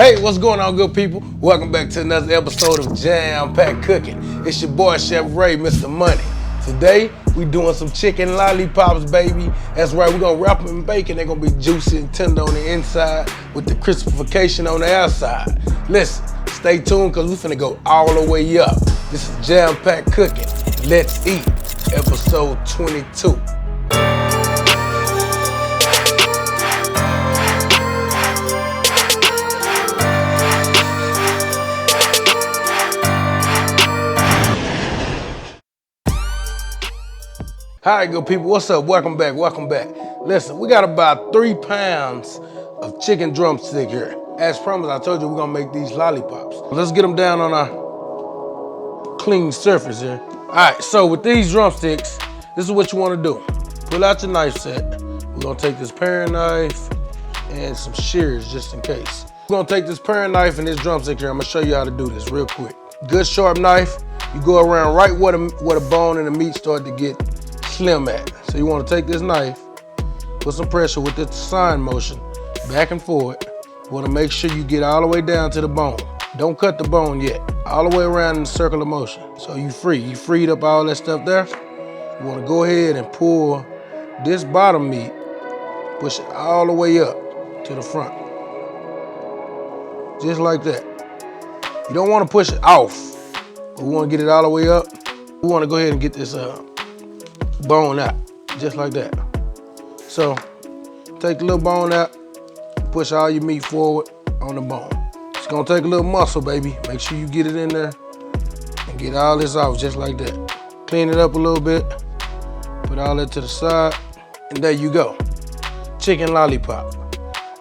Hey, what's going on, good people? Welcome back to another episode of Jam Pack Cooking. It's your boy, Chef Ray, Mr. Money. Today, we doing some chicken lollipops, baby. That's right, we're gonna wrap them in bacon. They're gonna be juicy and tender on the inside with the crispification on the outside. Listen, stay tuned, because we finna go all the way up. This is Jam Pack Cooking. Let's eat, episode 22. All right, good people, what's up? Welcome back, welcome back. Listen, we got about 3 pounds of chicken drumstick here. As promised, I told you we're gonna make these lollipops. Let's get them down on our clean surface here. All right, so with these drumsticks, this is what you wanna do. Pull out your knife set. We're gonna take this paring knife and some shears just in case. We're gonna take this paring knife and this drumstick here. I'm gonna show you how to do this real quick. Good sharp knife. You go around right where the bone and the meat start to get slim at. So you want to take this knife, put some pressure with this sine motion, back and forth. You want to make sure you get all the way down to the bone. Don't cut the bone yet. All the way around in circular motion. So you freed up all that stuff there. You want to go ahead and pull this bottom meat, push it all the way up to the front. Just like that. You don't want to push it off. We want to get it all the way up. We want to go ahead and get this bone out, just like that. So, take the little bone out, push all your meat forward on the bone. It's gonna take a little muscle, baby. Make sure you get it in there and get all this off, just like that. Clean it up a little bit, put all that to the side, and there you go. Chicken lollipop.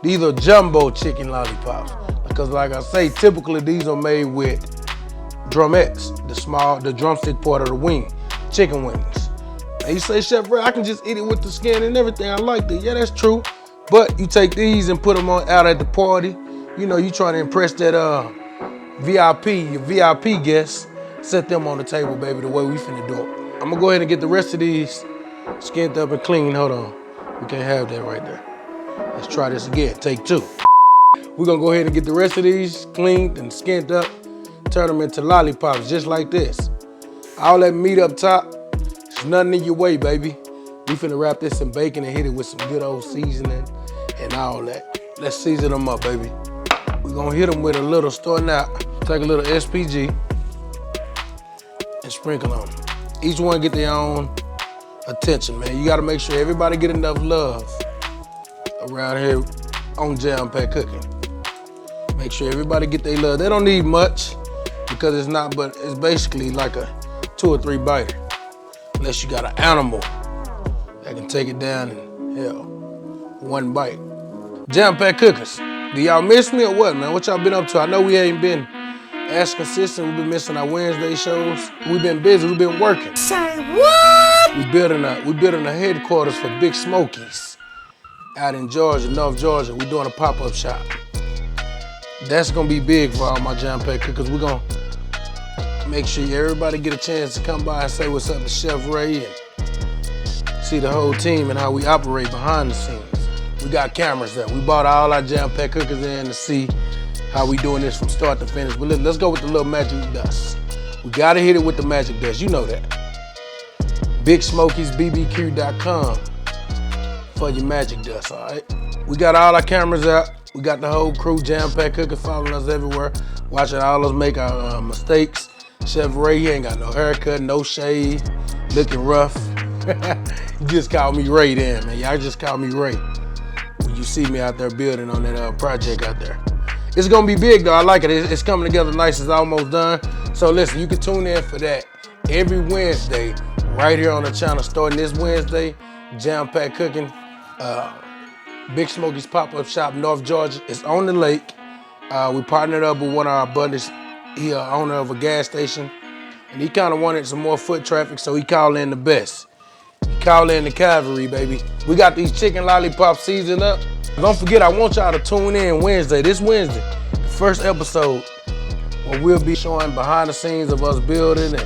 These are jumbo chicken lollipops, because like I say, typically these are made with drumettes, the drumstick part of the wing, chicken wings. And you say, Chef Ray, I can just eat it with the skin and everything. I like that. Yeah, that's true. But you take these and put them out at the party. You know, you trying to impress that your VIP guests. Set them on the table, baby, the way we finna do it. I'm gonna go ahead and get the rest of these skinned up and clean. Hold on. We can't have that right there. Let's try this again. Take 2. We're gonna go ahead and get the rest of these cleaned and skinned up. Turn them into lollipops just like this. All that meat up top, there's nothing in your way, baby. We finna wrap this in bacon and hit it with some good old seasoning and all that. Let's season them up, baby. We're gonna hit them with a little, starting out, take a little SPG and sprinkle on them. Each one get their own attention, man. You gotta make sure everybody get enough love around here on Jam Pack Cooking. Make sure everybody get their love. They don't need much because it's not, but it's basically like a 2 or 3 biter. Unless you got an animal that can take it down in, hell, 1 bite. Jam Pack Cookers, do y'all miss me or what, man? What y'all been up to? I know we ain't been as consistent. We've been missing our Wednesday shows. We've been busy, we've been working. Say what? We building a headquarters for Big SMOKEYS out in Georgia, North Georgia. We're doing a pop-up shop. That's gonna be big for all my Jam Pack Cookers. We're gonna make sure everybody get a chance to come by and say what's up to Chef Ray and see the whole team and how we operate behind the scenes. We got cameras there. We bought all our Jam Pack Cookers in to see how we doing this from start to finish. But let's go with the little magic dust. We gotta hit it with the magic dust, you know that. BigSmokeysBBQ.com for your magic dust, all right? We got all our cameras out. We got the whole crew, Jam Pack Cookers, following us everywhere, watching all us make our mistakes. Chef Ray, he ain't got no haircut, no shave, looking rough. You just call me Ray then, man. Y'all just call me Ray when you see me out there building on that project out there. It's gonna be big though, I like it. It's coming together nice, it's almost done. So listen, you can tune in for that every Wednesday, right here on the channel, starting this Wednesday, Jam Pack Cooking, Big SMOKEYS pop-up shop, North Georgia. It's on the lake. We partnered up with one of our buddies. He owner of a gas station, and he kind of wanted some more foot traffic, so he called in the best. He called in the cavalry, baby. We got these chicken lollipops seasoned up. Don't forget, I want y'all to tune in this Wednesday, the first episode, where we'll be showing behind the scenes of us building and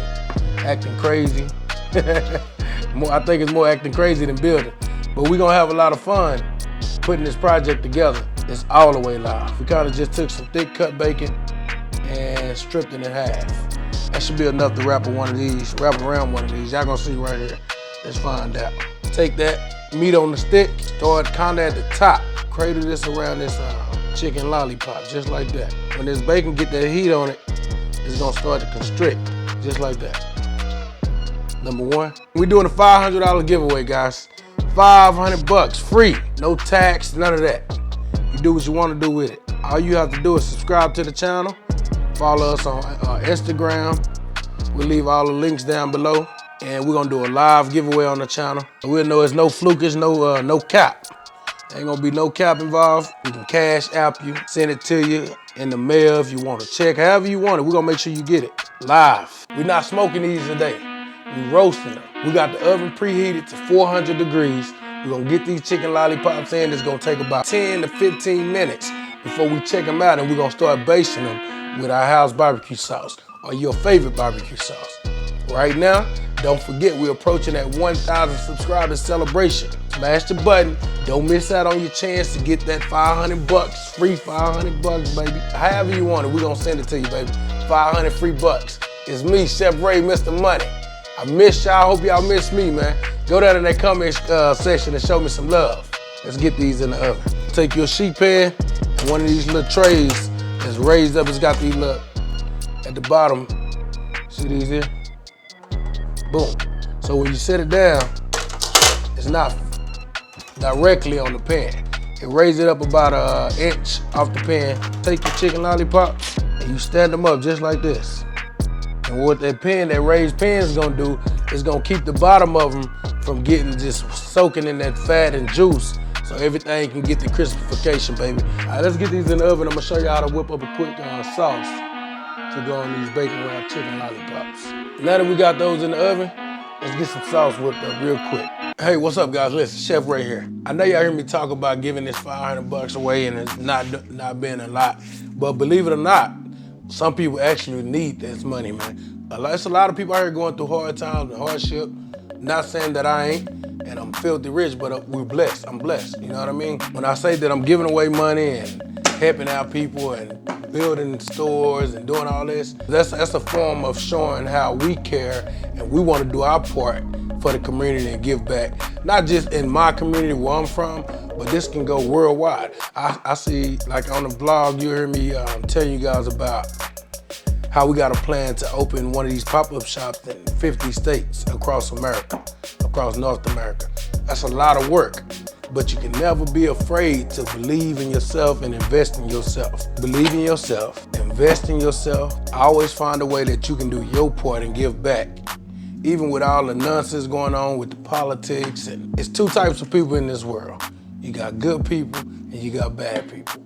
acting crazy. I think it's more acting crazy than building, but we're gonna have a lot of fun putting this project together. It's all the way live. We kind of just took some thick cut bacon and stripped it in half. That should be enough to wrap around one of these. Y'all gonna see right here. Let's find out. Take that meat on the stick, start kinda at the top. Cradle this around this chicken lollipop, just like that. When this bacon get that heat on it, it's gonna start to constrict, just like that. Number one, we're doing a $500 giveaway, guys. 500 bucks, free, no tax, none of that. You do what you wanna do with it. All you have to do is subscribe to the channel, follow us on Instagram. We'll leave all the links down below. And we're gonna do a live giveaway on the channel. We'll know it's no flukish, no cap. Ain't gonna be no cap involved. We can cash app you, send it to you in the mail if you want a check, however you want it. We're gonna make sure you get it live. We're not smoking these today. We roasting them. We got the oven preheated to 400 degrees. We're gonna get these chicken lollipops in. It's gonna take about 10 to 15 minutes before we check them out, and we're gonna start basting them with our house barbecue sauce or your favorite barbecue sauce. Right now, don't forget, we're approaching that 1,000 subscribers celebration. Smash the button. Don't miss out on your chance to get that 500 bucks, free 500 bucks, baby. However you want it, we're gonna send it to you, baby. 500 free bucks. It's me, Chef Ray, Mr. Money. I miss y'all, hope y'all miss me, man. Go down in that comment section and show me some love. Let's get these in the oven. Take your sheet pan and one of these little trays that's raised up. It's got these little, at the bottom, see these here? Boom. So when you set it down, it's not directly on the pan. It raises it up about an inch off the pan. Take your chicken lollipops and you stand them up just like this. And what that raised pan is gonna do is gonna keep the bottom of them from getting just soaking in that fat and juice, so everything can get the crispification, baby. All right, let's get these in the oven. I'm gonna show you how to whip up a quick sauce to go on these bacon wrapped chicken lollipops. Now that we got those in the oven, let's get some sauce whipped up real quick. Hey, what's up, guys? Listen, Chef Ray here. I know y'all hear me talk about giving this 500 bucks away and it's not being a lot, but believe it or not, some people actually need this money, man. It's a lot of people out here going through hard times and hardship. Not saying that I ain't, and I'm filthy rich, but we're blessed. I'm blessed, you know what I mean? When I say that I'm giving away money and helping out people and building stores and doing all this, that's a form of showing how we care and we want to do our part for the community and give back. Not just in my community where I'm from, but this can go worldwide. I see, like on the blog, you hear me telling you guys about how we got a plan to open one of these pop-up shops in 50 states across America, across North America. That's a lot of work, but you can never be afraid to believe in yourself and invest in yourself. Believe in yourself, invest in yourself. Always find a way that you can do your part and give back. Even with all the nonsense going on with the politics, and it's two types of people in this world. You got good people and you got bad people.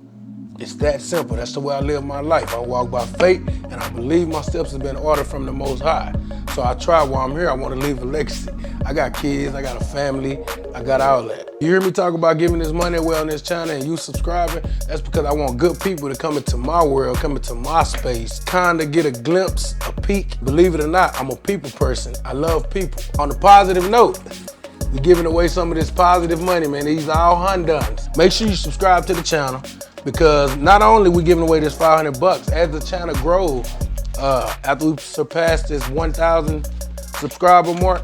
It's that simple. That's the way I live my life. I walk by faith, and I believe my steps have been ordered from the Most High. So I try while I'm here, I want to leave a legacy. I got kids, I got a family, I got all that. You hear me talk about giving this money away on this channel and you subscribing? That's because I want good people to come into my world, come into my space, kind of get a glimpse, a peek. Believe it or not, I'm a people person. I love people. On a positive note, we're giving away some of this positive money, man. These are all Honduns. Make sure you subscribe to the channel, because not only we giving away this 500 bucks, as the channel grows, after we surpass this 1,000 subscriber mark,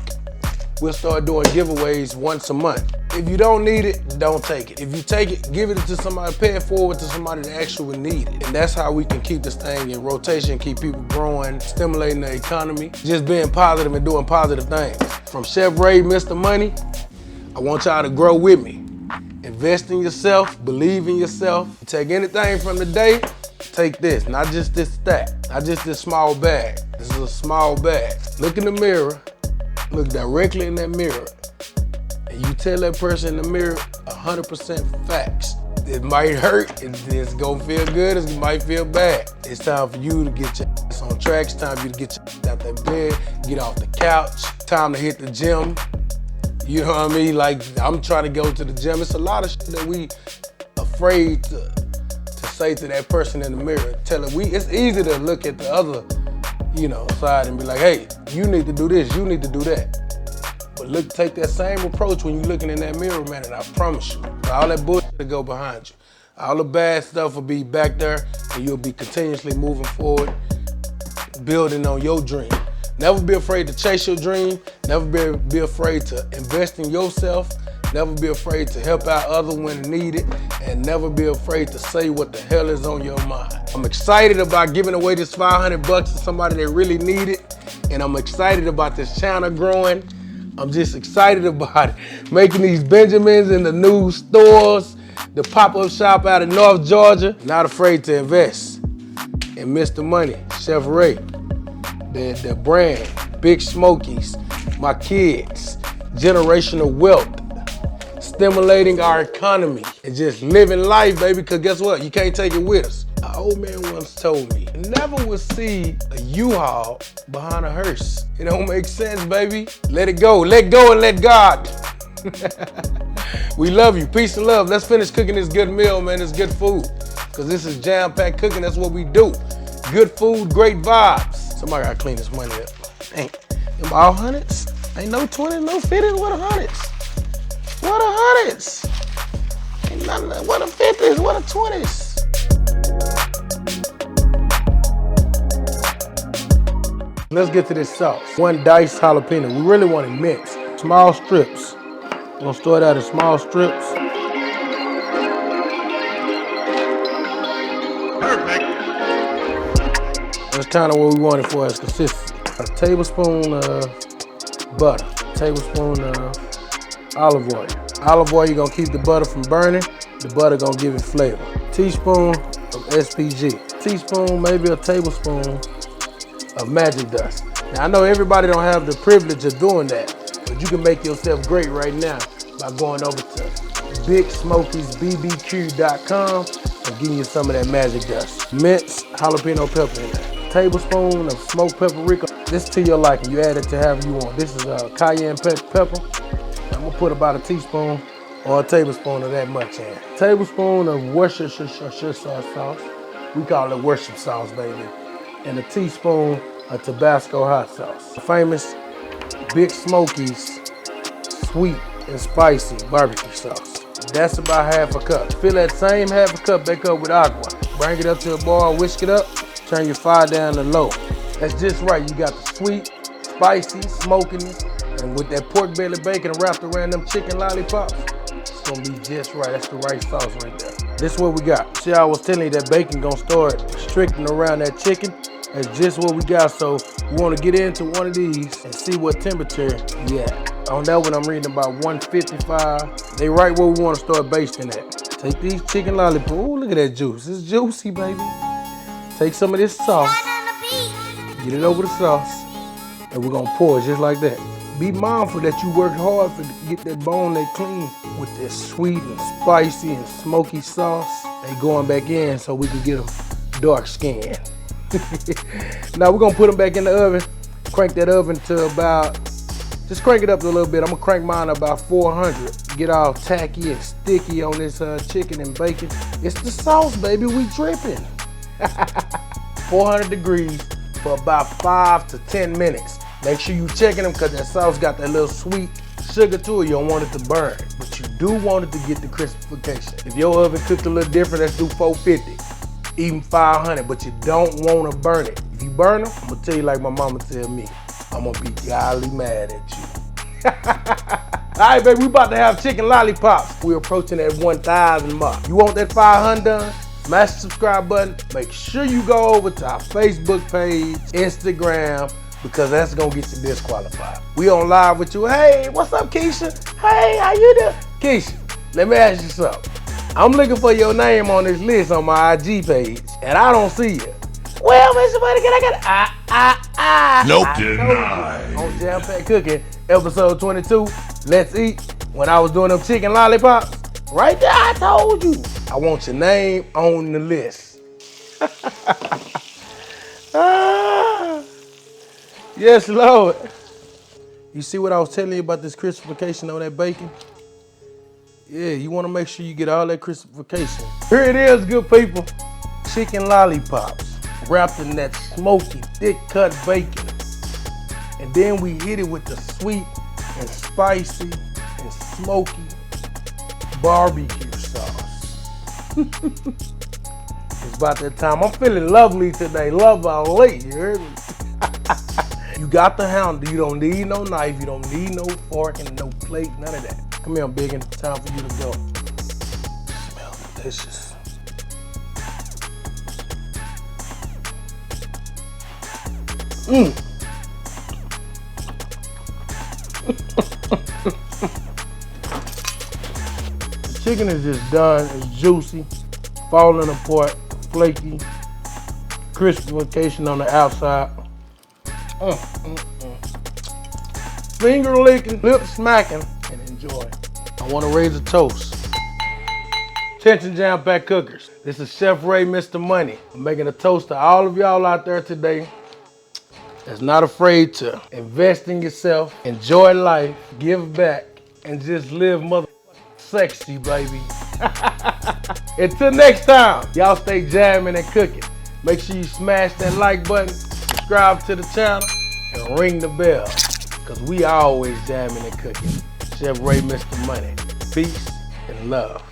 we'll start doing giveaways once a month. If you don't need it, don't take it. If you take it, give it to somebody, pay it forward to somebody that actually need it. And that's how we can keep this thing in rotation, keep people growing, stimulating the economy, just being positive and doing positive things. From Chef Ray, Mr. Money, I want y'all to grow with me. Invest in yourself, believe in yourself. You take anything from the day, take this, not just this stack, not just this small bag. This is a small bag. Look in the mirror, look directly in that mirror, and you tell that person in the mirror 100% facts. It might hurt, it's gonna feel good, it might feel bad. It's time for you to get your ass on track. It's time for you to get your ass out that bed, get off the couch. Time to hit the gym. You know what I mean? Like, I'm trying to go to the gym. It's a lot of shit that we afraid to say to that person in the mirror. Tell it, it's easy to look at the other, side and be like, hey, you need to do this, you need to do that. But look, take that same approach when you're looking in that mirror, man, and I promise you, all that bullshit will go behind you. All the bad stuff will be back there, and you'll be continuously moving forward, building on your dream. Never be afraid to chase your dream. Never be afraid to invest in yourself. Never be afraid to help out others when needed. And never be afraid to say what the hell is on your mind. I'm excited about giving away this $500 to somebody that really need it. And I'm excited about this channel growing. I'm just excited about it. Making these Benjamins in the new stores, the pop-up shop out of North Georgia. Not afraid to invest in Mr. Money, Chef Ray, the brand, Big Smokeys, my kids, generational wealth, stimulating our economy, and just living life, baby, because guess what? You can't take it with us. An old man once told me, never will see a U-Haul behind a hearse. It don't make sense, baby. Let it go and let God. We love you, peace and love. Let's finish cooking this good meal, man, this good food. Because this is jam-packed cooking, that's what we do. Good food, great vibes. Somebody gotta clean this money up. Ain't them all hundreds? Ain't no 20s, no 50s, what a hundreds? What a hundreds? Ain't nothing, what a 50s, what a 20s? Let's get to this sauce. 1 diced jalapeno. We really want it mixed. Small strips. We're gonna start out in small strips. Perfect. That's kind of what we want it for as consistency. A tablespoon of butter. Tablespoon of olive oil. Olive oil, you're gonna keep the butter from burning. The butter gonna give it flavor. Teaspoon of SPG. Teaspoon, maybe a tablespoon of magic dust. Now I know everybody don't have the privilege of doing that, but you can make yourself great right now by going over to BigSmokeysBBQ.com and getting you some of that magic dust. Minced jalapeno pepper in there. Tablespoon of smoked paprika. This to your liking. You add it to however you want. This is cayenne pepper. I'm gonna put about a teaspoon or a tablespoon of that much in. Tablespoon of Worcestershire sauce. We call it worship sauce, baby. And a teaspoon of Tabasco hot sauce. The famous Big Smokeys sweet and spicy barbecue sauce. That's about half a cup. Fill that same half a cup back up with agua. Bring it up to a boil, whisk it up, turn your fire down to low. That's just right. You got the sweet, spicy, smokiness, and with that pork belly bacon wrapped around them chicken lollipops, it's gonna be just right. That's the right sauce right there. This is what we got. See, I was telling you that bacon gonna start restricting around that chicken. That's just what we got. So we wanna get into one of these and see what temperature we at. On that one, I'm reading about 155. They right where we wanna start basting at. Take these chicken lollipops. Ooh, look at that juice. It's juicy, baby. Take some of this sauce. Get it over the sauce. And we're gonna pour it just like that. Be mindful that you work hard to get that bone that clean with this sweet and spicy and smoky sauce. They going back in so we can get them dark skinned. Now we're gonna put them back in the oven. Crank that oven to about, just crank it up a little bit. I'm gonna crank mine about 400. Get all tacky and sticky on this chicken and bacon. It's the sauce, baby, we dripping. 400 degrees for about 5 to 10 minutes. Make sure you checking them because that sauce got that little sweet sugar to it. You don't want it to burn, but you do want it to get the crispification. If your oven cooked a little different, let's do 450, even 500, but you don't want to burn it. If you burn them, I'm gonna tell you like my mama tell me, I'm gonna be godly mad at you. All right, baby, we about to have chicken lollipops. We're approaching that 1,000 mark. You want that 500 done? Smash the subscribe button. Make sure you go over to our Facebook page, Instagram, because that's gonna get you disqualified. We on live with you. Hey, what's up, Keisha? Hey, how you doing? Keisha, let me ask you something. I'm looking for your name on this list on my IG page, and I don't see you. Well, Mr. Money, can I get Nope. I told you on Jam Packed Cooking, episode 22, Let's Eat, when I was doing them chicken lollipops, right there, I told you. I want your name on the list. Yes, Lord. You see what I was telling you about this crispification on that bacon? Yeah, you want to make sure you get all that crispification. Here it is, good people. Chicken lollipops wrapped in that smoky, thick cut bacon. And then we hit it with the sweet and spicy and smoky barbecue sauce. It's about that time. I'm feeling lovely today. Lovely, you heard me? You got the handle. You don't need no knife. You don't need no fork and no plate. None of that. Come here, big, and it's time for you to go. Smells delicious. The chicken is just done. It's juicy, falling apart, flaky, crispification on the outside. Finger licking, lip smacking, and enjoy. I want to raise a toast. Attention, jam-packed cookers. This is Chef Ray, Mr. Money. I'm making a toast to all of y'all out there today that's not afraid to invest in yourself, enjoy life, give back, and just live sexy, baby. Until next time, y'all stay jamming and cooking. Make sure you smash that like button, subscribe to the channel, and ring the bell, because we always jamming and cooking. Chef Ray, Mr. Money. Peace and love.